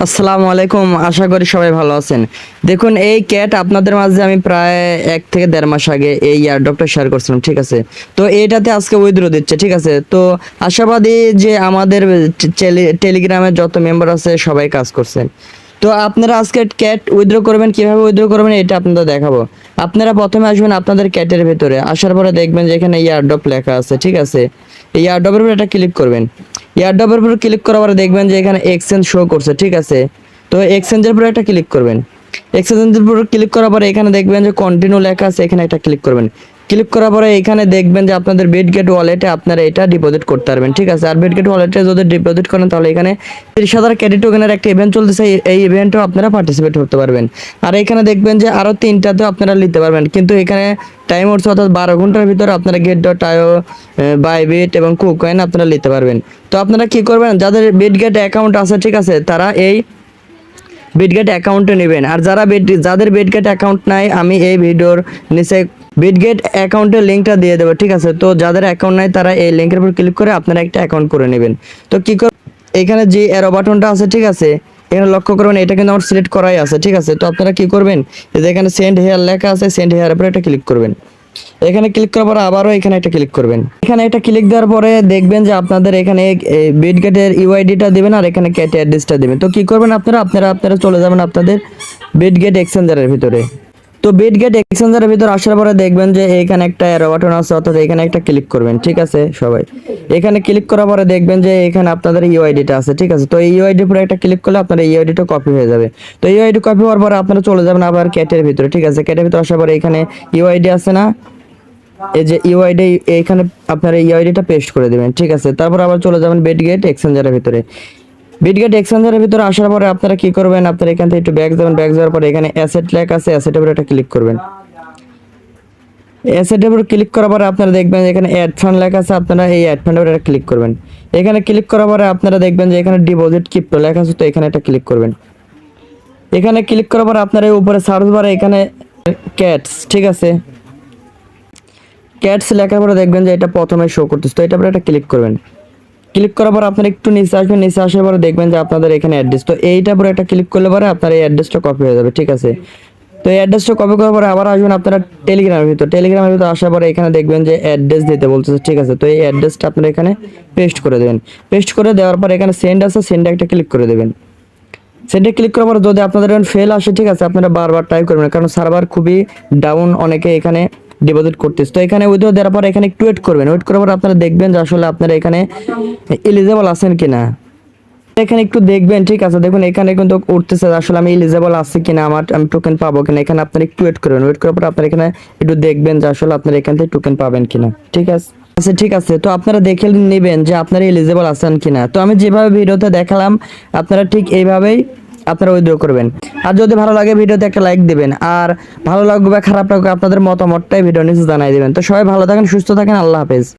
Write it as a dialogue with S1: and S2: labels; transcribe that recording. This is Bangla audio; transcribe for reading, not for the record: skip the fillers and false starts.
S1: আসসালামু আলাইকুম, আশা করি সবাই ভালো আছেন। দেখুন, এই ক্যাট আপনাদের মাঝে আমি প্রায় 1 থেকে 1.5 মাস আগে এই এয়ারড্রপটা শেয়ার করছিলাম, ঠিক আছে। তো এইটাতে আজকে উইথড্র দিচ্ছে, ঠিক আছে। তো আশাবাদী যে আমাদের টেলিগ্রামের যত মেম্বার আছে সবাই কাজ করছেন। তো আপনারা আজকে ক্যাট উইথড্র করবেন, কিভাবে উইথড্র করবেন এটা আপনাদের দেখাবো। আপনারা প্রথমে আসবেন আপনাদের ক্যাটের ভেতরে, আসার পরে দেখবেন যে এখানে এয়ারড্রপ লেখা আছে, ঠিক আছে। এই এয়ারড্রপের উপর এটা ক্লিক করবেন। এয়ারড্রপের উপর ক্লিক করার পরে দেখবেন যে এখানে এক্সচেঞ্জ শো করছে, ঠিক আছে। তো এক্সচেঞ্জের উপর একটা ক্লিক করবেন। এক্সচেঞ্জের উপর ক্লিক করার পরে এখানে দেখবেন যে কন্টিনিউ লেখা আছে, এখানে একটা ক্লিক করবেন। ক্লিক করার পরে এখানে দেখবেন যে আপনাদের বিটগেট ওয়ালেটে আপনারা এটা ডিপোজিট করতে পারবেন, ঠিক আছে। আর বিটগেট ওয়ালেটে যদি ডিপোজিট করেন তাহলে এখানে 30,000 ক্রেডিট টোকেনের একটা ইভেন্ট চলতেছে, এই ইভেন্টও আপনারা পার্টিসিপেট করতে পারবেন। আর এখানে দেখবেন যে আরও 3টাতেও আপনারা নিতে পারবেন, কিন্তু এখানে টাইম হচ্ছে অর্থাৎ 12 ঘন্টার ভিতরে আপনারা Get.io, বাইবিট এবং কুকয়েন আপনারা নিতে পারবেন। তো আপনারা কি করবেন, যাদের বিটগেট অ্যাকাউন্ট আছে, ঠিক আছে, তারা এই বিটগেট অ্যাকাউন্টে নেবেন। আর যাদের বিটগেট অ্যাকাউন্ট নাই, আমি এই ভিডিওর নিচে বিটগেট অ্যাকাউন্টের লিঙ্কটা দিয়ে দেবো, ঠিক আছে। তো যাদের অ্যাকাউন্ট নাই তারা এই লিঙ্কের উপর ক্লিক করে আপনারা একটা অ্যাকাউন্ট করে নেবেন। তো কি এখানে যে অ্যারো বাটনটা আছে, ঠিক আছে, এখানে লক্ষ্য করবেন, এটা কিন্তু আমার সিলেক্ট করাই আছে, ঠিক আছে। তো আপনারা কি করবেন, এই যে এখানে সেন্ড হেয়ার লেখা আছে, সেন্ড হেয়ার উপরে একটা ক্লিক করবেন। এখানে ক্লিক করার পর আবারও এখানে একটা ক্লিক করবেন। এখানে একটা ক্লিক দেওয়ার পরে দেখবেন যে আপনাদের এখানে বিটগেটের ইউআইডিটা দিবেন আর এখানে ক্যাট অ্যাড্রেসটা দিবেন। তো কি করবেন, আপনারা চলে যাবেন আপনাদের বিটগেট এক্সচেঞ্জারের ভিতরে। তো বিটগেট এক্সচেঞ্জারের ভিতর আসার পরে দেখবেন যে এখানে একটা অ্যারো বাটন আছে, অর্থাৎ এখানে একটা ক্লিক করবেন, ঠিক আছে। সবাই এখানে ক্লিক করার পরে দেখবেন যে এখানে আপনাদের ইউআইডিটা আছে, ঠিক আছে। তো এই ইউআইডির উপরে একটা ক্লিক করলে আপনার ইউআইডিটা কপি হয়ে যাবে। তো ইউআইডি কপি হওয়ার পরে আপনারা চলে যাবেন আবার ক্যাটের ভিতরে, ঠিক আছে। ক্যাটের ভিতরে আসার পরে এখানে ইউআইডি আছে না, এই যে ইউআইডি, এখানে আপনার এই ইউআইডিটা পেস্ট করে দেবেন, ঠিক আছে। তারপর আবার চলে যাবেন বিটগেট এক্সচেঞ্জারের ভিতরে। বিটগেট এক্সচেঞ্জারের ভিতরে আসার পরে আপনারা কি করবেন, আপনারা এখান থেকে একটু ব্যাক যাবেন। ব্যাক যাওয়ার পরে এখানে অ্যাসেট লেখা আছে, অ্যাসেটের উপরে একটা ক্লিক করবেন। অ্যাসেটের উপর ক্লিক করার পরে আপনারা দেখবেন এখানে অ্যাড ফান্ড লেখা আছে, আপনারা এই অ্যাড ফান্ডের উপরে ক্লিক করবেন। এখানে ক্লিক করার পরে আপনারা দেখবেন যে এখানে ডিপোজিট ক্রিপ্টো লেখা আছে, তো এখানে একটা ক্লিক করবেন। এখানে ক্লিক করার পরে আপনারা উপরে সার্চ বারে এখানে ক্যাটস, ঠিক আছে, ক্যাটস লেখার পরে দেখবেন যে এটা প্রথমে শো করতেছে, তো এটার উপরে একটা ক্লিক করবেন। ক্লিক করার পর আপনারা একটু নিচে আসবেন। নিচে আসার পরে দেখবেন যে আপনাদের এখানে অ্যাড্রেস, তো এইটার উপরে একটা ক্লিক করলে পরে আপনার এই অ্যাড্রেসটা কপি হয়ে যাবে, ঠিক আছে। তো এই অ্যাড্রেসটা কপি করার পরে আবার আসবেন আপনারা টেলিগ্রামের ভিতর আসার পরে এখানে দেখবেন যে অ্যাড্রেস দিতে বলতেছে, ঠিক আছে। তো এই অ্যাড্রেসটা আপনারা এখানে পেস্ট করে দেবেন। পেস্ট করে দেওয়ার পর এখানে সেন্ড আছে, সেন্ডে একটা ক্লিক করে দেবেন। সেন্ডে ক্লিক করার পর যদি আপনাদের এখন ফেল আসে, ঠিক আছে, আপনারা বারবার ট্রাই করবেন, কারণ সার্ভার খুবই ডাউন, অনেকে এখানে ডিপোজিট করতেছে। তো এখানে উইথড্র দেওয়ার পর এখানে একটু ওয়েট করবেন। ওয়েট করার পর আপনারা দেখবেন যে আসলে আপনারা এখানে এলিজেবল আছেন কিনা। এখানে একটু দেখবেন, ঠিক আছে। দেখুন এখানে কিন্তু উঠতেছে আসলে আমি এলিজেবল আছি কিনা, আমি টোকেন পাবো কিনা। এখানে আপনারা একটু ওয়েট করবেন। ওয়েট করার পর আপনারা এখানে একটু দেখবেন যে আসলে আপনারা এখান থেকে টোকেন পাবেন কিনা, ঠিক আছে। আচ্ছা, ঠিক আছে। তো আপনারা দেখে নেবেন যে আপনারা এলিজেবল আছেন কিনা। তো আমি যেভাবে ভিডিওতে দেখালাম আপনারা ঠিক এইভাবেই আপনারা উইথড্র করবেন। আর যদি ভালো লাগে ভিডিওতে একটা লাইক দিবেন, আর ভালো লাগবে বা খারাপ লাগবে আপনাদের মতামতটাই ভিডিও নিচে জানাই দিবেন। তো সবাই ভালো থাকেন, সুস্থ থাকেন, আল্লাহ হাফেজ।